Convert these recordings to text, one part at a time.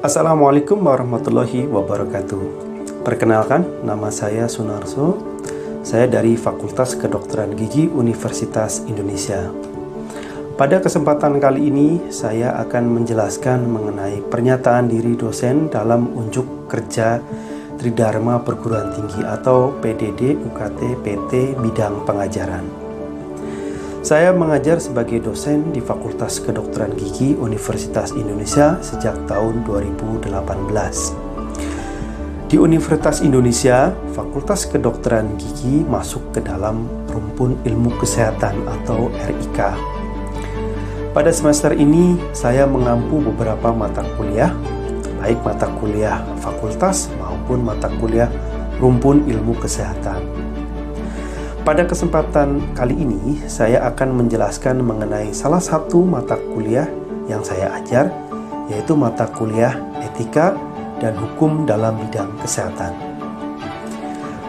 Assalamualaikum warahmatullahi wabarakatuh. Perkenalkan, nama saya Sunarso. Saya dari Fakultas Kedokteran Gigi Universitas Indonesia. Pada kesempatan kali ini, saya akan menjelaskan mengenai pernyataan diri dosen dalam unjuk kerja Tridharma Perguruan Tinggi atau PDD UKT PT Bidang Pengajaran. Saya mengajar sebagai dosen di Fakultas Kedokteran Gigi Universitas Indonesia sejak tahun 2018. Di Universitas Indonesia, Fakultas Kedokteran Gigi masuk ke dalam rumpun ilmu kesehatan atau RIK. Pada semester ini, saya mengampu beberapa mata kuliah, baik mata kuliah fakultas maupun mata kuliah rumpun ilmu kesehatan. Pada kesempatan kali ini, saya akan menjelaskan mengenai salah satu mata kuliah yang saya ajar, yaitu mata kuliah Etika dan Hukum dalam Bidang Kesehatan.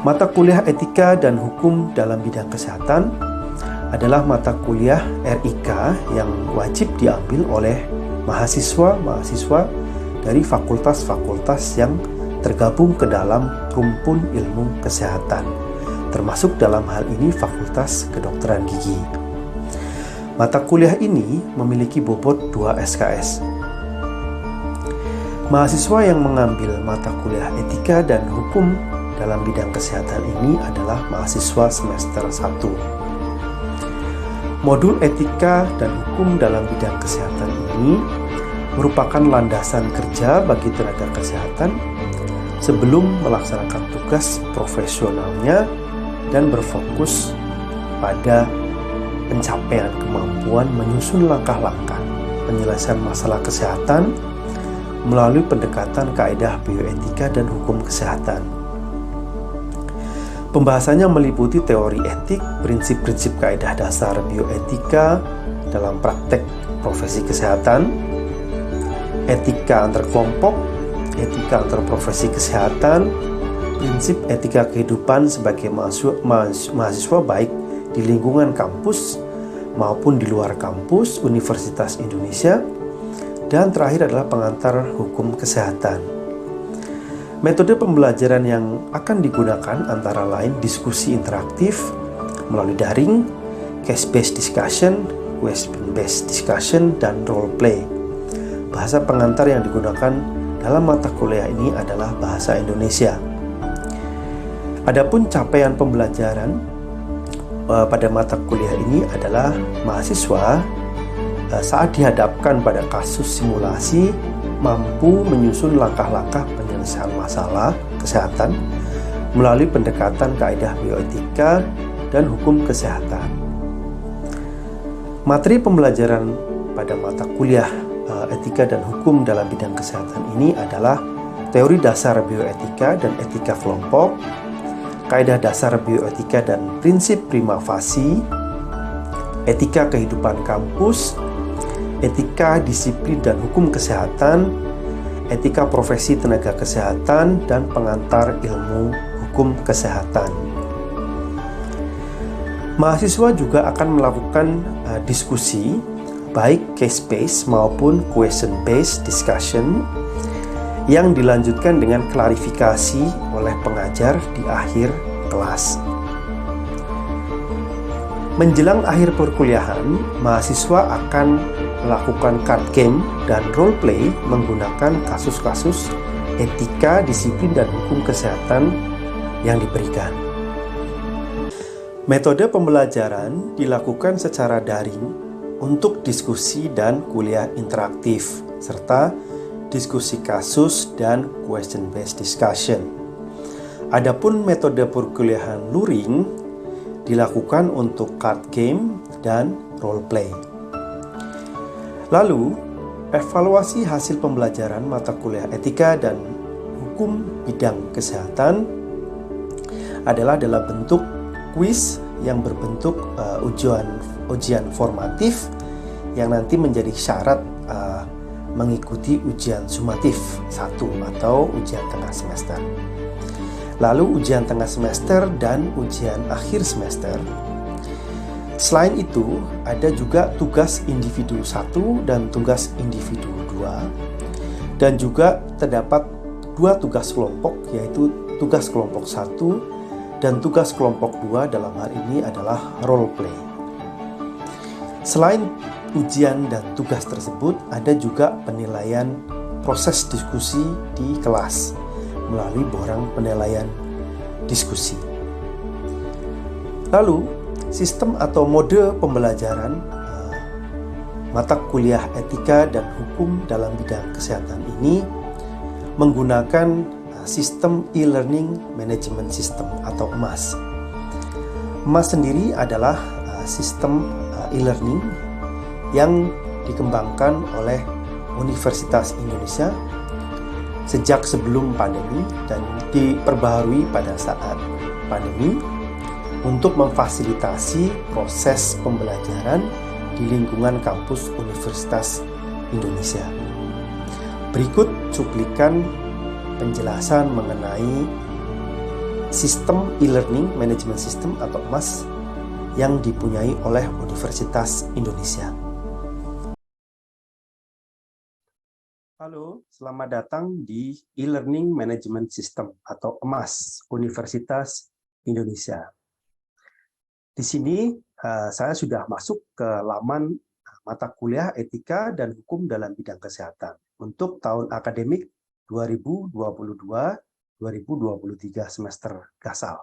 Mata kuliah Etika dan Hukum dalam Bidang Kesehatan adalah mata kuliah RIK yang wajib diambil oleh mahasiswa-mahasiswa dari fakultas-fakultas yang tergabung ke dalam rumpun ilmu kesehatan, termasuk dalam hal ini Fakultas Kedokteran Gigi. Mata kuliah ini memiliki bobot 2 SKS. Mahasiswa yang mengambil mata kuliah Etika dan Hukum dalam Bidang Kesehatan ini adalah mahasiswa semester 1. Modul Etika dan Hukum dalam Bidang Kesehatan ini merupakan landasan kerja bagi tenaga kesehatan sebelum melaksanakan tugas profesionalnya dan berfokus pada pencapaian kemampuan menyusun langkah-langkah penyelesaian masalah kesehatan melalui pendekatan kaidah bioetika dan hukum kesehatan. Pembahasannya meliputi teori etik, prinsip-prinsip kaidah dasar bioetika dalam praktek profesi kesehatan, etika antar kelompok, etika antar profesi kesehatan, prinsip etika kehidupan sebagai mahasiswa baik di lingkungan kampus maupun di luar kampus Universitas Indonesia, dan terakhir adalah pengantar hukum kesehatan. Metode pembelajaran yang akan digunakan antara lain diskusi interaktif melalui daring, case-based discussion, question-based discussion, dan role play. Bahasa pengantar yang digunakan dalam mata kuliah ini adalah bahasa Indonesia. Adapun capaian pembelajaran pada mata kuliah ini adalah mahasiswa saat dihadapkan pada kasus simulasi mampu menyusun langkah-langkah penyelesaian masalah kesehatan melalui pendekatan kaidah bioetika dan hukum kesehatan. Materi pembelajaran pada mata kuliah Etika dan Hukum dalam Bidang Kesehatan ini adalah teori dasar bioetika dan etika kelompok, kaidah dasar bioetika dan prinsip prima facie, etika kehidupan kampus, etika disiplin dan hukum kesehatan, etika profesi tenaga kesehatan, dan pengantar ilmu hukum kesehatan. Mahasiswa juga akan melakukan diskusi baik case-based maupun question-based discussion yang dilanjutkan dengan klarifikasi oleh pengajar di akhir kelas. Menjelang akhir perkuliahan, mahasiswa akan melakukan card game dan role play menggunakan kasus-kasus etika, disiplin, dan hukum kesehatan yang diberikan. Metode pembelajaran dilakukan secara daring untuk diskusi dan kuliah interaktif, serta diskusi kasus dan question-based discussion. Adapun metode perkuliahan luring dilakukan untuk card game dan role play. Lalu, evaluasi hasil pembelajaran mata kuliah Etika dan Hukum Bidang Kesehatan adalah dalam bentuk kuis yang berbentuk ujian formatif yang nanti menjadi syarat mengikuti ujian sumatif 1 atau ujian tengah semester. Lalu ujian tengah semester dan ujian akhir semester. Selain itu, ada juga tugas individu 1 dan tugas individu 2 Dan juga terdapat dua tugas kelompok, yaitu tugas kelompok 1 dan tugas kelompok 2. Dalam hal ini adalah role play. Selain ujian dan tugas tersebut, ada juga penilaian proses diskusi di kelas melalui borang penilaian diskusi. Lalu, sistem atau mode pembelajaran mata kuliah etika dan hukum dalam bidang kesehatan ini menggunakan sistem e-learning management system atau EMAS. EMAS sendiri adalah sistem e-learning yang dikembangkan oleh Universitas Indonesia sejak sebelum pandemi dan diperbaharui pada saat pandemi untuk memfasilitasi proses pembelajaran di lingkungan kampus Universitas Indonesia. Berikut cuplikan penjelasan mengenai sistem e-learning management system atau EMAS yang dipunyai oleh Universitas Indonesia. Halo, selamat datang di e-learning management system atau EMAS Universitas Indonesia. Di sini saya sudah masuk ke laman mata kuliah etika dan hukum dalam bidang kesehatan untuk tahun akademik 2022-2023 semester gasal.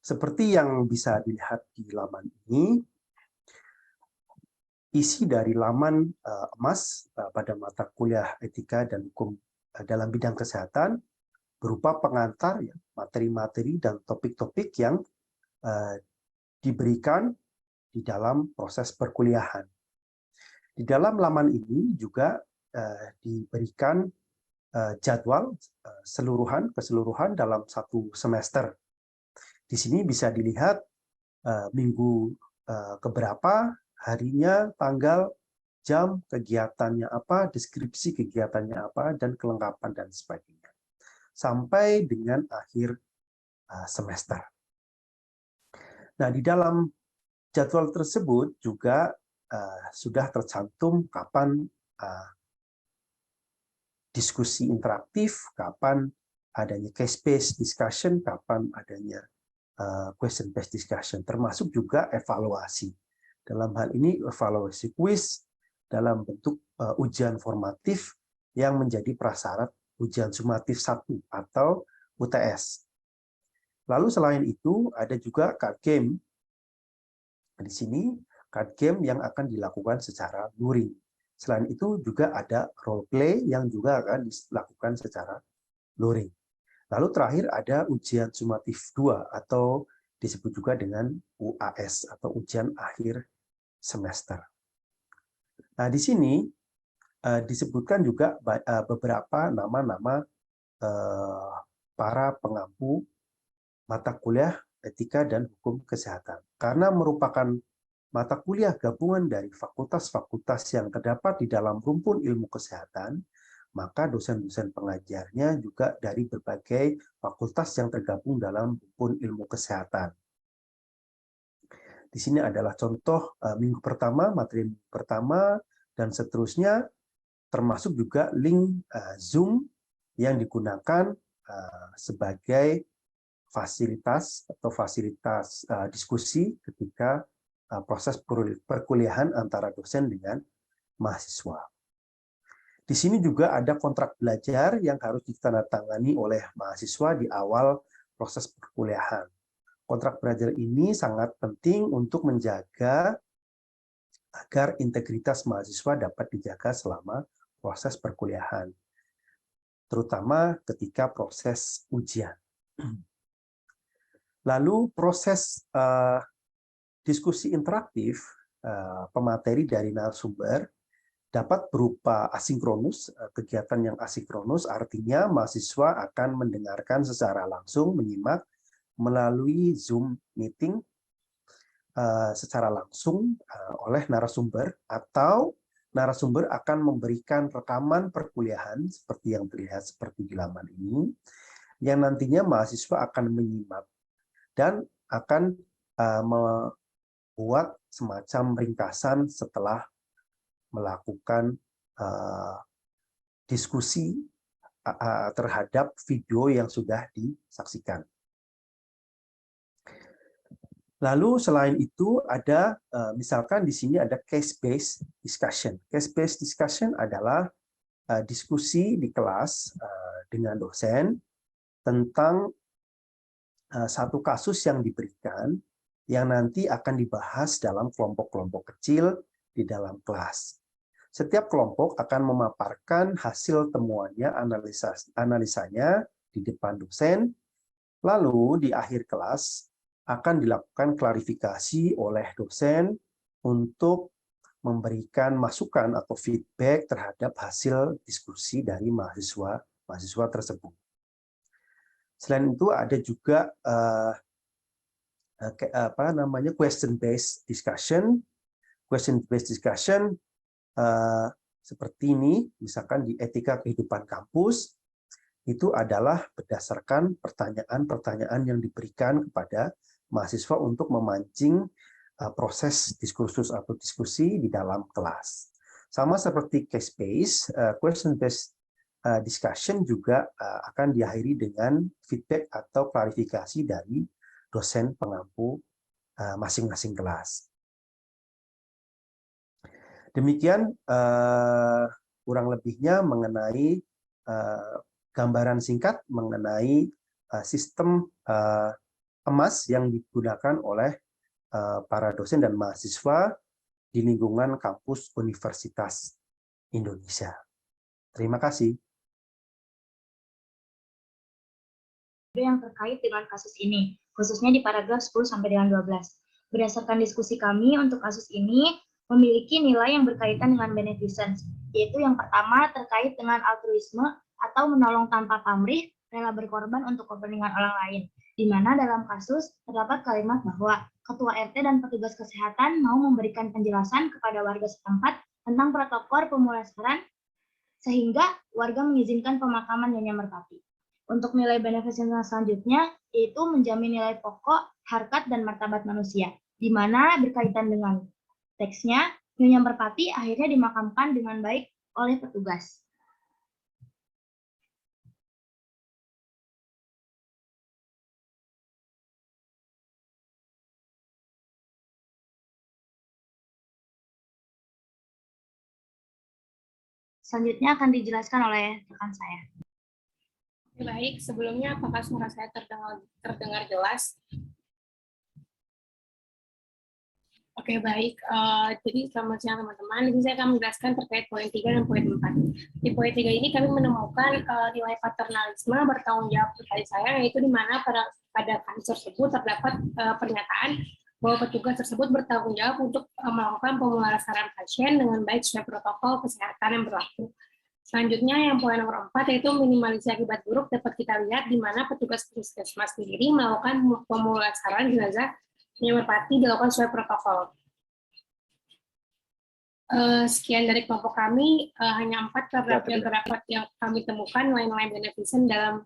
Seperti yang bisa dilihat di laman ini, isi dari laman EMAS pada mata kuliah etika dan hukum dalam bidang kesehatan berupa pengantar, materi-materi dan topik-topik yang diberikan di dalam proses perkuliahan. Di dalam laman ini juga diberikan jadwal keseluruhan dalam satu semester. Di sini bisa dilihat minggu keberapa, harinya, tanggal, jam, kegiatannya apa, deskripsi kegiatannya apa, dan kelengkapan dan sebagainya. Sampai dengan akhir semester. Nah, di dalam jadwal tersebut juga sudah tercantum kapan diskusi interaktif, kapan adanya case-based discussion, kapan adanya question-based discussion, termasuk juga evaluasi. Dalam hal ini evaluasi kuis dalam bentuk ujian formatif yang menjadi prasyarat ujian sumatif 1 atau UTS. Lalu selain itu ada juga card game. Di sini card game yang akan dilakukan secara luring. Selain itu juga ada role play yang juga akan dilakukan secara luring. Lalu terakhir ada ujian sumatif 2 atau disebut juga dengan UAS atau ujian akhir semester. Nah, di sini disebutkan juga beberapa nama-nama para pengampu mata kuliah etika dan hukum kesehatan. Karena merupakan mata kuliah gabungan dari fakultas-fakultas yang terdapat di dalam rumpun ilmu kesehatan, maka dosen-dosen pengajarnya juga dari berbagai fakultas yang tergabung dalam rumpun ilmu kesehatan. Di sini adalah contoh minggu pertama, materi minggu pertama, dan seterusnya, termasuk juga link Zoom yang digunakan sebagai fasilitas diskusi ketika proses perkuliahan antara dosen dengan mahasiswa. Di sini juga ada kontrak belajar yang harus ditandatangani oleh mahasiswa di awal proses perkuliahan. Kontrak belajar ini sangat penting untuk menjaga agar integritas mahasiswa dapat dijaga selama proses perkuliahan, terutama ketika proses ujian. Lalu proses diskusi interaktif pemateri dari narasumber dapat berupa asinkronus, kegiatan yang asinkronus artinya mahasiswa akan mendengarkan secara langsung, menyimak melalui Zoom meeting secara langsung oleh narasumber, atau narasumber akan memberikan rekaman perkuliahan seperti yang terlihat seperti di laman ini, yang nantinya mahasiswa akan menyimak dan akan membuat semacam ringkasan setelah melakukan diskusi terhadap video yang sudah disaksikan. Lalu selain itu ada misalkan di sini ada case-based discussion. Case-based discussion adalah diskusi di kelas dengan dosen tentang satu kasus yang diberikan yang nanti akan dibahas dalam kelompok-kelompok kecil di dalam kelas. Setiap kelompok akan memaparkan hasil temuannya, analisanya di depan dosen, lalu di akhir kelas akan dilakukan klarifikasi oleh dosen untuk memberikan masukan atau feedback terhadap hasil diskusi dari mahasiswa tersebut. Selain itu ada juga question based discussion. Question based discussion seperti ini, misalkan di etika kehidupan kampus, itu adalah berdasarkan pertanyaan-pertanyaan yang diberikan kepada mahasiswa untuk memancing proses diskursus atau diskusi di dalam kelas. Sama seperti case-based, question-based discussion juga akan diakhiri dengan feedback atau klarifikasi dari dosen pengampu masing-masing kelas. Demikian kurang lebihnya mengenai gambaran singkat mengenai sistem emas yang digunakan oleh para dosen dan mahasiswa di lingkungan kampus Universitas Indonesia. Terima kasih. Yang terkait dengan kasus ini, khususnya di paragraf 10 sampai dengan 12. Berdasarkan diskusi kami untuk kasus ini memiliki nilai yang berkaitan dengan beneficence, yaitu yang pertama terkait dengan altruisme atau menolong tanpa pamrih, rela berkorban untuk kepentingan orang lain, di mana dalam kasus terdapat kalimat bahwa ketua RT dan petugas kesehatan mau memberikan penjelasan kepada warga setempat tentang protokol pemulasaran sehingga warga mengizinkan pemakaman Nyonya Merpati. Untuk nilai beneficence selanjutnya yaitu menjamin nilai pokok, harkat, dan martabat manusia, di mana berkaitan dengan teksnya, Nyonya Merpati akhirnya dimakamkan dengan baik oleh petugas. Selanjutnya akan dijelaskan oleh rekan saya. Baik, sebelumnya apakah suara saya terdengar jelas? Oke, baik. Jadi selamat siang teman-teman. Di sini saya akan menjelaskan terkait poin 3 dan poin 4. Di poin 3 ini kami menemukan nilai paternalisme bertanggung jawab terkait saya, yaitu di mana pada kasus tersebut terdapat pernyataan bahwa petugas tersebut bertanggung jawab untuk melakukan pemulasaran pasien dengan baik sesuai protokol kesehatan yang berlaku. Selanjutnya yang poin nomor 4 yaitu minimalisasi akibat buruk dapat kita lihat di mana petugas puskesmas sendiri melakukan pemulasaran jenazah Nyonya Merpati dilakukan sesuai protokol. Sekian dari kelompok kami, hanya 4 terdapat yang kami temukan nilai-nilai beneficent dalam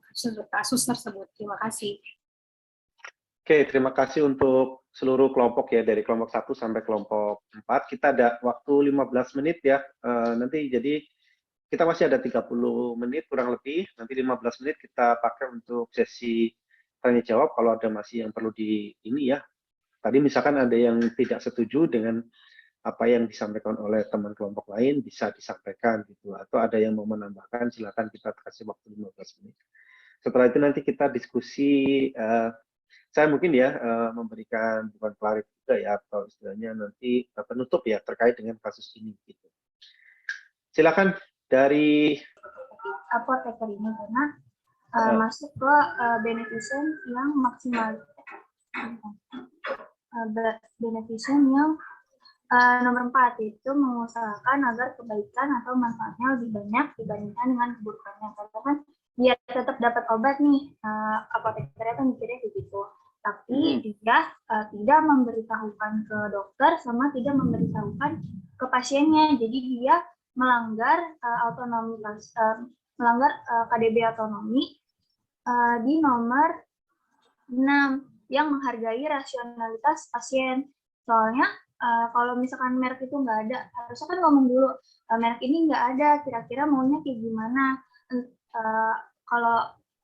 kasus tersebut. Terima kasih. Oke, terima kasih untuk seluruh kelompok ya, dari kelompok 1 sampai kelompok 4. Kita ada waktu 15 menit ya, nanti jadi kita masih ada 30 menit kurang lebih, nanti 15 menit kita pakai untuk sesi tanya-jawab kalau ada masih yang perlu di ini ya. Tadi misalkan ada yang tidak setuju dengan apa yang disampaikan oleh teman kelompok lain, bisa disampaikan gitu. Atau ada yang mau menambahkan, silakan kita kasih waktu 15 menit. Setelah itu nanti kita diskusi, saya mungkin ya memberikan bukan clarif juga ya, atau istilahnya nanti penutup ya terkait dengan kasus ini. Gitu. Silakan dari apoteker ini karena masuk ke beneficent yang maksimal. Beneficent yang nomor 4 itu mengusahakan agar kebaikan atau manfaatnya lebih banyak dibandingkan dengan keburukannya. Karena kan dia tetap dapat obat nih, apotekernya kan mikirnya begitu. Tapi dia tidak memberitahukan ke dokter sama tidak memberitahukan ke pasiennya. Jadi dia melanggar otonomi, melanggar KDB otonomi di nomor 6 yang menghargai rasionalitas pasien. Soalnya kalau misalkan merek itu nggak ada, harusnya kan ngomong dulu, merek ini nggak ada, kira-kira maunya kayak gimana. Kalau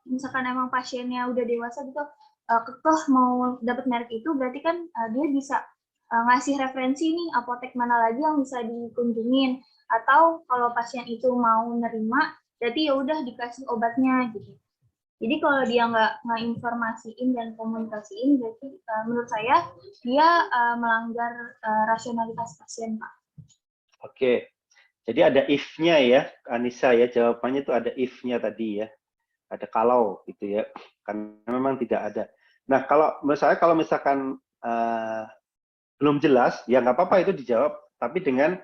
misalkan emang pasiennya udah dewasa gitu, kekeh mau dapat merek itu, berarti kan dia bisa ngasih referensi nih apotek mana lagi yang bisa dikunjungin, atau kalau pasien itu mau nerima, berarti ya udah dikasih obatnya gitu. Jadi kalau dia nggak informasiin dan komunikasiin, berarti menurut saya dia melanggar rasionalitas pasien, Pak. Oke, jadi ada if-nya ya, Anissa ya, jawabannya itu ada if-nya tadi ya, ada kalau gitu ya, karena memang tidak ada. Nah, kalau menurut saya kalau misalkan belum jelas, ya nggak apa-apa itu dijawab, tapi dengan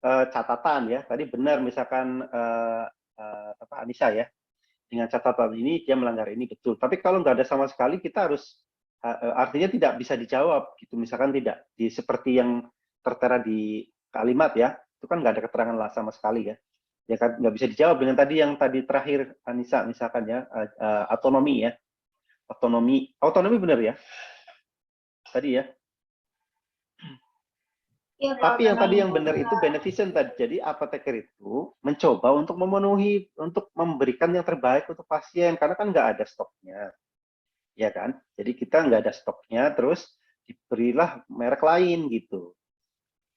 catatan ya, tadi benar misalkan Anissa ya, dengan catatan ini dia melanggar ini betul. Tapi kalau nggak ada sama sekali, kita harus artinya tidak bisa dijawab gitu. Misalkan tidak seperti yang tertera di kalimat ya, itu kan nggak ada keterangan lah sama sekali ya. Ya kan nggak bisa dijawab dengan tadi yang tadi terakhir Anissa misalkan ya, autonomi ya, autonomi benar ya, tadi ya. Ya, Tapi yang tadi yang benar itu beneficent tadi. Jadi apoteker itu mencoba untuk memenuhi, untuk memberikan yang terbaik untuk pasien karena kan nggak ada stoknya, ya kan? Jadi kita nggak ada stoknya, terus diberilah merek lain gitu.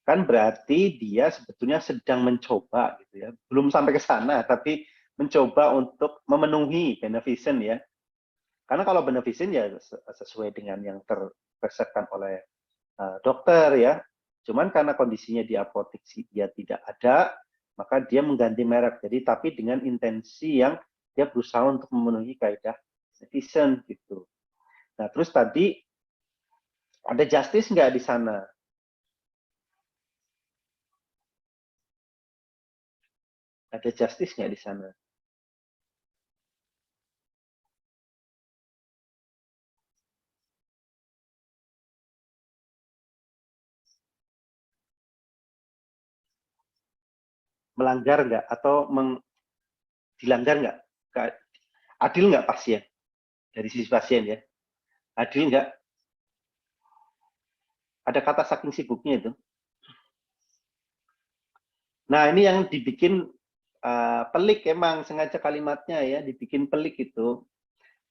Kan berarti dia sebetulnya sedang mencoba gitu ya, belum sampai ke sana, tapi mencoba untuk memenuhi beneficent ya. Karena kalau beneficent ya sesuai dengan yang terresepkan oleh dokter ya. Cuman karena kondisinya di apotek dia tidak ada, maka dia mengganti merek. Jadi tapi dengan intensi yang dia berusaha untuk memenuhi kaidah beneficent gitu. Nah terus tadi ada justice nggak di sana? Ada justice nggak di sana? Melanggar nggak atau dilanggar nggak? Adil nggak pasien? Dari sisi pasien ya. Adil nggak? Ada kata saking sibuknya itu. Nah ini yang dibikin pelik emang sengaja kalimatnya ya, dibikin pelik itu.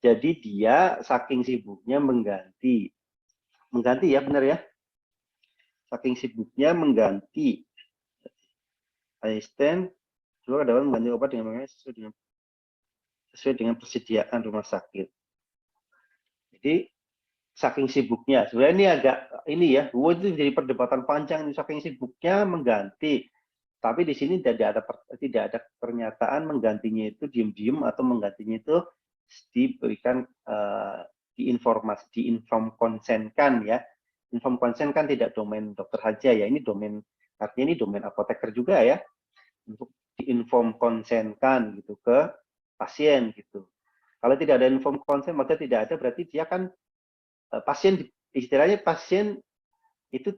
Jadi dia saking sibuknya mengganti ya benar ya, saking sibuknya mengganti asisten juga dapat mengganti obat dengan sesuai dengan persediaan rumah sakit. Jadi saking sibuknya sebenarnya ini agak ini ya, itu jadi perdebatan panjang, saking sibuknya mengganti. Tapi di sini tidak ada pernyataan menggantinya itu diem-diem atau menggantinya itu diberikan diinform konsenkan ya. Inform konsen kan tidak domain dokter saja ya, ini domain artinya ini domain apoteker juga ya, untuk diinform konsenkan gitu ke pasien gitu. Kalau tidak ada inform konsen maka tidak ada, berarti dia kan pasien, istilahnya pasien itu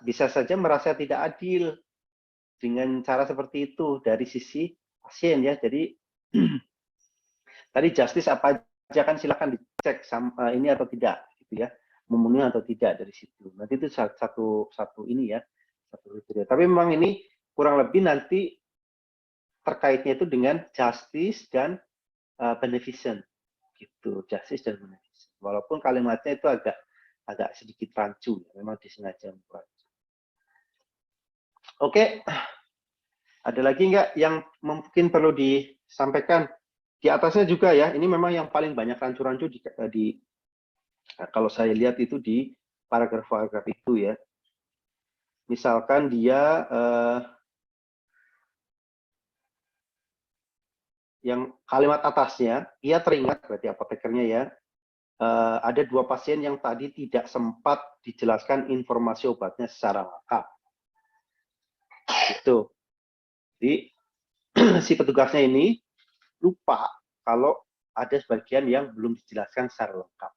bisa saja merasa tidak adil dengan cara seperti itu dari sisi pasien ya. Jadi tadi justice apa aja kan silakan dicek sama ini atau tidak gitu ya, memenuhi atau tidak dari situ. Nanti itu satu ini ya, satu kriteria. Tapi memang ini kurang lebih nanti terkaitnya itu dengan justice dan beneficent gitu, justice dan beneficent. Walaupun kalimatnya itu agak sedikit rancu, ya. Memang disengaja rancu. Oke, ada lagi nggak yang mungkin perlu disampaikan? Di atasnya juga ya, ini memang yang paling banyak rancu-rancu kalau saya lihat itu di paragraf-paragraf itu ya. Misalkan dia yang kalimat atasnya, ia teringat berarti apotekernya ya, ada 2 pasien yang tadi tidak sempat dijelaskan informasi obatnya secara lengkap. Gitu. Jadi si petugasnya ini lupa kalau ada sebagian yang belum dijelaskan secara lengkap.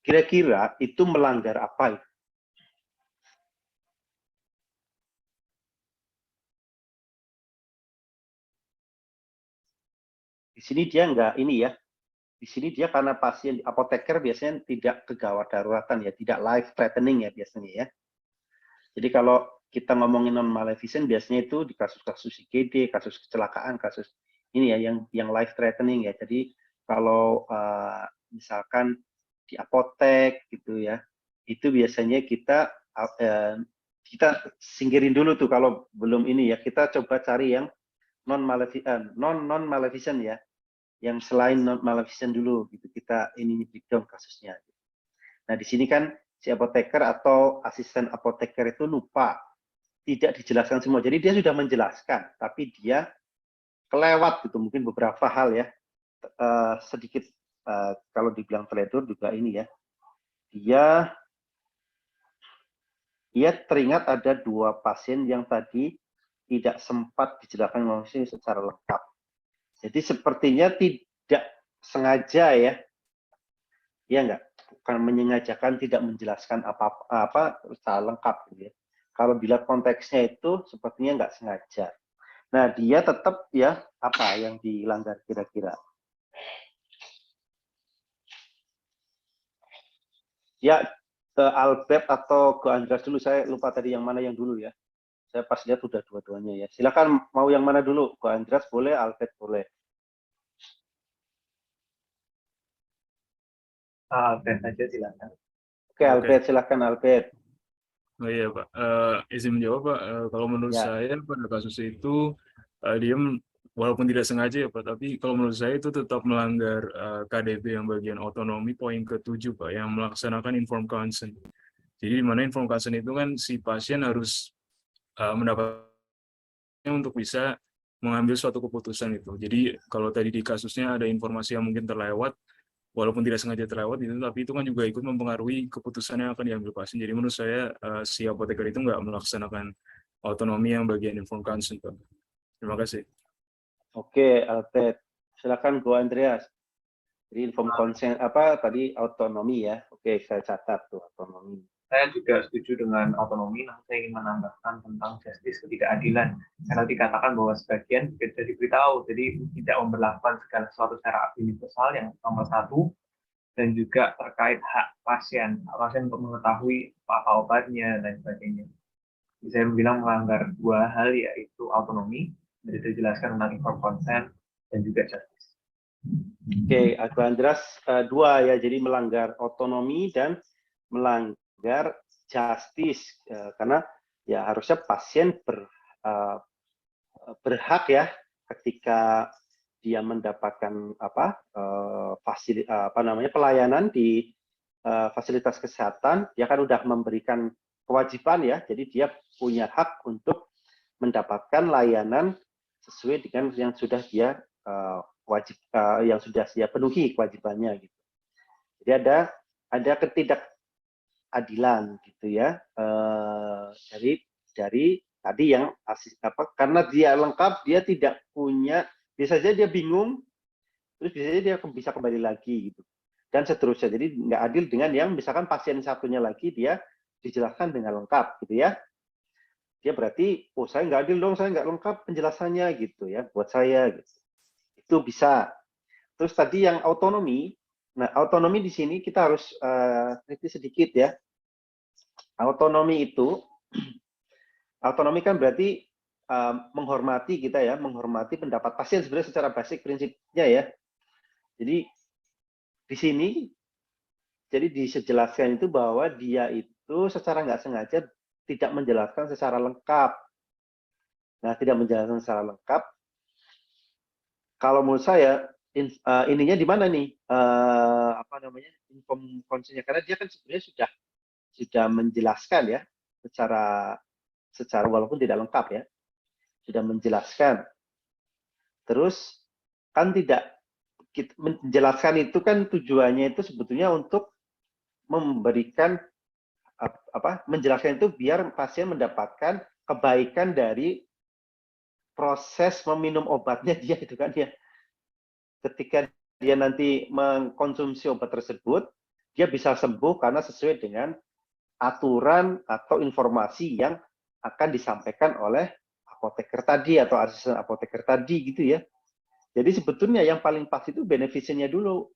Kira-kira itu melanggar apa? Di sini dia nggak ini ya. Di sini dia karena pasien apoteker biasanya tidak kegawat daruratan ya, tidak life threatening ya biasanya ya. Jadi kalau kita ngomongin non maleficent biasanya itu di kasus-kasus IGD, kasus kecelakaan, kasus ini ya yang life threatening ya. Jadi kalau misalkan di apotek gitu ya, itu biasanya kita singkirin dulu tuh kalau belum ini ya. Kita coba cari yang non maleficent ya, yang selain non maleficent dulu gitu. Kita ini breakdown kasusnya. Nah di sini kan si apoteker atau asisten apoteker itu lupa, tidak dijelaskan semua. Jadi dia sudah menjelaskan, tapi dia kelewat gitu, mungkin beberapa hal ya, sedikit kalau dibilang teledor juga ini ya, dia teringat ada 2 pasien yang tadi tidak sempat dijelaskan secara lengkap. Jadi sepertinya tidak sengaja ya enggak, bukan menyengajakan tidak menjelaskan apa secara lengkap gitu ya. Kalau dilihat konteksnya itu sepertinya enggak sengaja. Nah, dia tetap ya apa yang dilanggar kira-kira? Ya, ke Albert atau ke Andreas dulu, saya lupa tadi yang mana yang dulu ya. Saya pas lihat udah dua-duanya ya. Silakan mau yang mana dulu? Ke Andreas boleh, Albert boleh. Albert aja silakan. Oke, Albert silakan Albert. Oh iya Pak, izin menjawab Pak. Kalau menurut Ya. saya pada kasus itu dia walaupun tidak sengaja ya Pak, tapi kalau menurut saya itu tetap melanggar KDB yang bagian otonomi poin ke-7 Pak, yang melaksanakan informed consent. Jadi di mana informed consent itu kan si pasien harus mendapatkan untuk bisa mengambil suatu keputusan itu. Jadi kalau tadi di kasusnya ada informasi yang mungkin terlewat, walaupun tidak sengaja terlewat itu, tapi itu kan juga ikut mempengaruhi keputusan yang akan diambil pasien. Jadi menurut saya si apoteker itu nggak melaksanakan otonomi yang bagian informed consent, Pak. Terima kasih. Oke, Albert. Silakan Go Andreas. Jadi informed consent apa tadi otonomi ya. Oke, saya catat tuh otonomi. Saya juga setuju dengan otonomi, namun saya ingin menambahkan tentang justice ketidakadilan. Karena dikatakan bahwa sebagian tidak diberitahu, jadi tidak memperlakukan segala sesuatu secara universal yang nomor 1, dan juga terkait hak pasien untuk mengetahui apa obatnya dan sebagainya. Jadi saya bilang melanggar 2 hal, yaitu autonomi, jadi dijelaskan tentang informed consent, dan juga justice. Oke, Andreas 2 ya, jadi melanggar otonomi dan melanggar justice, karena ya harusnya pasien berhak ya ketika dia mendapatkan pelayanan di fasilitas kesehatan, dia kan udah memberikan kewajiban ya, jadi dia punya hak untuk mendapatkan layanan sesuai dengan yang sudah dia yang sudah dia penuhi kewajibannya gitu. Jadi ada ketidakadilan gitu ya, dari tadi yang karena dia lengkap, dia tidak punya, bisa saja dia bingung, terus bisa saja dia bisa kembali lagi gitu, dan seterusnya. Jadi nggak adil dengan yang misalkan pasien satunya lagi dia dijelaskan dengan lengkap gitu ya, dia berarti saya nggak adil dong, saya nggak lengkap penjelasannya gitu ya buat saya gitu. Itu bisa. Terus tadi yang autonomi, nah autonomi di sini kita harus kritis sedikit ya. Autonomi kan berarti menghormati kita ya, menghormati pendapat pasien sebenarnya secara basic prinsipnya ya. Jadi di sini jadi dijelaskan itu bahwa dia itu secara nggak sengaja tidak menjelaskan secara lengkap. Nah, tidak menjelaskan secara lengkap. Kalau menurut saya ininya di mana nih? Informed consent-nya, karena dia kan sebenarnya sudah menjelaskan ya secara walaupun tidak lengkap ya, sudah menjelaskan. Terus kan tidak menjelaskan itu kan tujuannya itu sebetulnya untuk memberikan menjelaskan itu biar pasien mendapatkan kebaikan dari proses meminum obatnya dia itu kan ya. Ketika dia nanti mengkonsumsi obat tersebut, dia bisa sembuh karena sesuai dengan aturan atau informasi yang akan disampaikan oleh apoteker tadi atau asisten apoteker tadi gitu ya. Jadi sebetulnya yang paling pas itu beneficientnya dulu.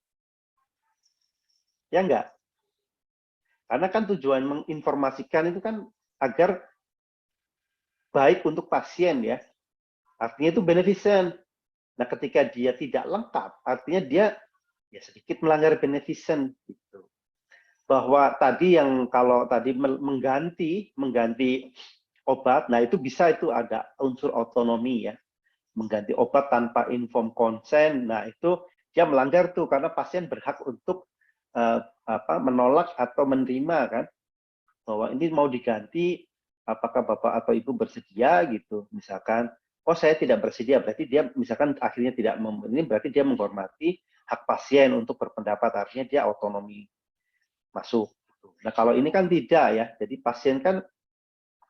Ya enggak? Karena kan tujuan menginformasikan itu kan agar baik untuk pasien ya. Artinya itu beneficent. Nah, ketika dia tidak lengkap, artinya dia ya sedikit melanggar beneficent gitu. Bahwa tadi yang kalau tadi mengganti obat, nah itu bisa itu ada unsur otonomi ya. Mengganti obat tanpa inform consent, nah itu dia melanggar tuh karena pasien berhak untuk menolak atau menerima kan bahwa ini mau diganti, apakah Bapak atau Ibu bersedia gitu. Misalkan, oh saya tidak bersedia, berarti dia misalkan akhirnya tidak ini berarti dia menghormati hak pasien untuk berpendapat, artinya dia otonomi masuk. Nah kalau ini kan tidak ya, jadi pasien kan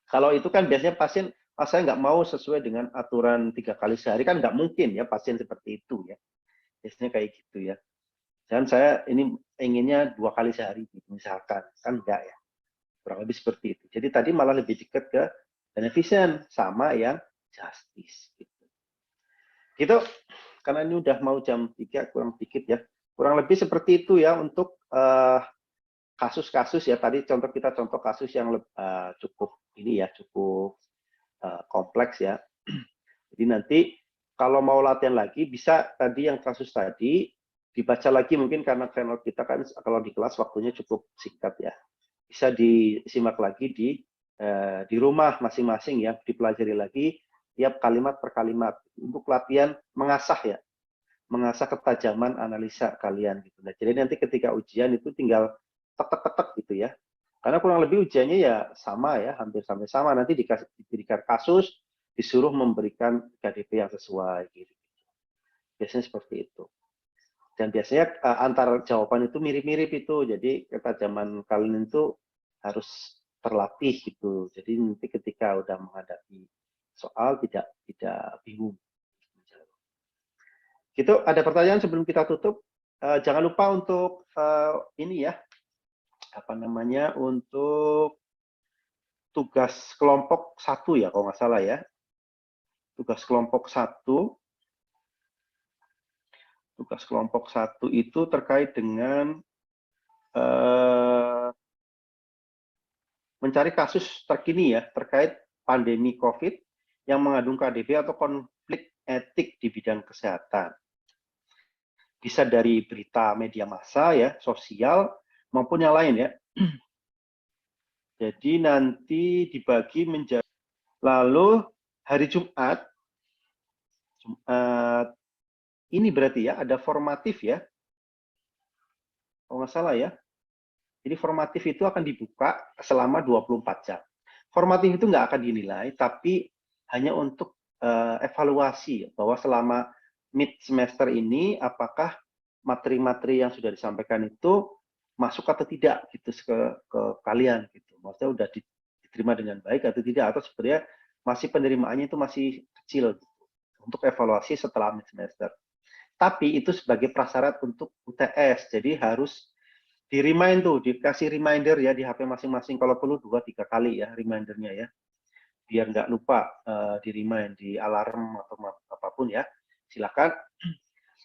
kalau itu kan biasanya pasien, saya nggak mau sesuai dengan aturan 3 kali sehari kan nggak mungkin ya pasien seperti itu ya, biasanya kayak gitu ya. Dan saya ini inginnya 2 kali sehari misalkan, kan enggak ya, kurang lebih seperti itu. Jadi tadi malah lebih dekat ke beneficent sama yang justice gitu. Karena ini udah mau jam 3 kurang dikit ya, kurang lebih seperti itu ya untuk kasus-kasus ya. Tadi contoh kasus yang cukup ini ya, cukup kompleks ya. Jadi nanti kalau mau latihan lagi bisa tadi yang kasus tadi dibaca lagi, mungkin karena channel kita kan kalau di kelas waktunya cukup singkat ya, bisa disimak lagi di rumah masing-masing ya, dipelajari lagi tiap kalimat per kalimat untuk latihan mengasah ya, mengasah ketajaman analisa kalian gitu. Nah, jadi nanti ketika ujian itu tinggal tek gitu ya, karena kurang lebih ujiannya ya sama ya, hampir sama, nanti diberikan kasus, disuruh memberikan KDP yang sesuai gitu. Biasanya seperti itu. Dan biasanya antar jawaban itu mirip-mirip itu, jadi ketajaman kalian itu harus terlatih gitu. Jadi nanti ketika udah menghadapi soal tidak bingung. Gitu, ada pertanyaan sebelum kita tutup? Jangan lupa untuk ini ya, untuk tugas kelompok 1 ya, kalau nggak salah ya. Tugas kelompok 1. Tugas kelompok 1 itu terkait dengan mencari kasus terkini ya terkait pandemi COVID yang mengandung KDP atau konflik etik di bidang kesehatan. Bisa dari berita media massa ya, sosial maupun yang lain ya. Jadi nanti dibagi menjadi, lalu hari Jumat ini berarti ya ada formatif ya, kalau nggak salah ya. Jadi formatif itu akan dibuka selama 24 jam. Formatif itu nggak akan dinilai, tapi hanya untuk evaluasi bahwa selama mid semester ini apakah materi-materi yang sudah disampaikan itu masuk atau tidak gitu ke kalian gitu. Maksudnya udah diterima dengan baik atau tidak, atau sebenarnya masih penerimaannya itu masih kecil gitu, untuk evaluasi setelah mid semester. Tapi itu sebagai prasyarat untuk UTS, jadi harus di-remind tuh, dikasih reminder ya di HP masing-masing, kalau perlu 2-3 kali ya remindernya ya, biar nggak lupa di-remind, di alarm atau apapun ya. Silakan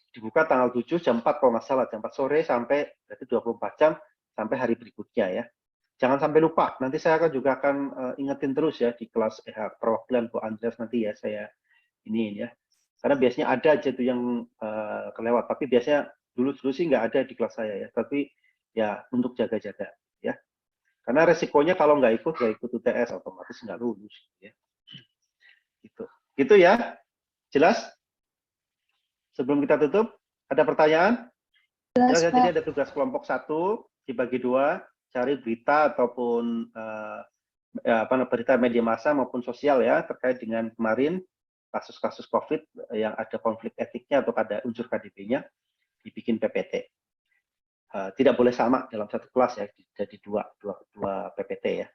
dibuka tanggal 7 jam 4 kalau nggak salah, jam 4 sore sampai berarti 24 jam sampai hari berikutnya ya. Jangan sampai lupa, nanti saya juga akan ingetin terus ya di kelas perwakilan Bu Andreas nanti ya, saya ini ya. Karena biasanya ada aja tuh yang kelewat, tapi biasanya dulu sih nggak ada di kelas saya ya, tapi ya untuk jaga-jaga ya. Karena resikonya kalau nggak ikut UTS otomatis nggak lulus ya. Gitu ya. Jelas? Sebelum kita tutup, ada pertanyaan? Jelas ya, jadi ada tugas kelompok 1 dibagi 2, cari berita ataupun berita media massa maupun sosial ya terkait dengan kemarin kasus-kasus COVID yang ada konflik etiknya atau ada unsur KDP-nya, dibikin PPT. Tidak boleh sama dalam satu kelas ya, jadi dua PPT ya,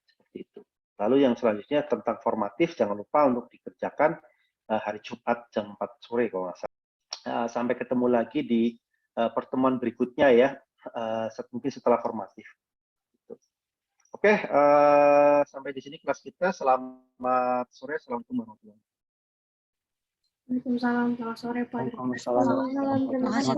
seperti itu. Lalu yang selanjutnya tentang formatif, jangan lupa untuk dikerjakan hari Jumat jam 4 sore kalau nggak salah. Sampai ketemu lagi di pertemuan berikutnya ya, mungkin setelah formatif. Oke, sampai di sini kelas kita. Selamat sore, assalamualaikum warahmatullahi wabarakatuh. Waalaikumsalam, selamat sore Pak. Waalaikumsalam. Terima kasih.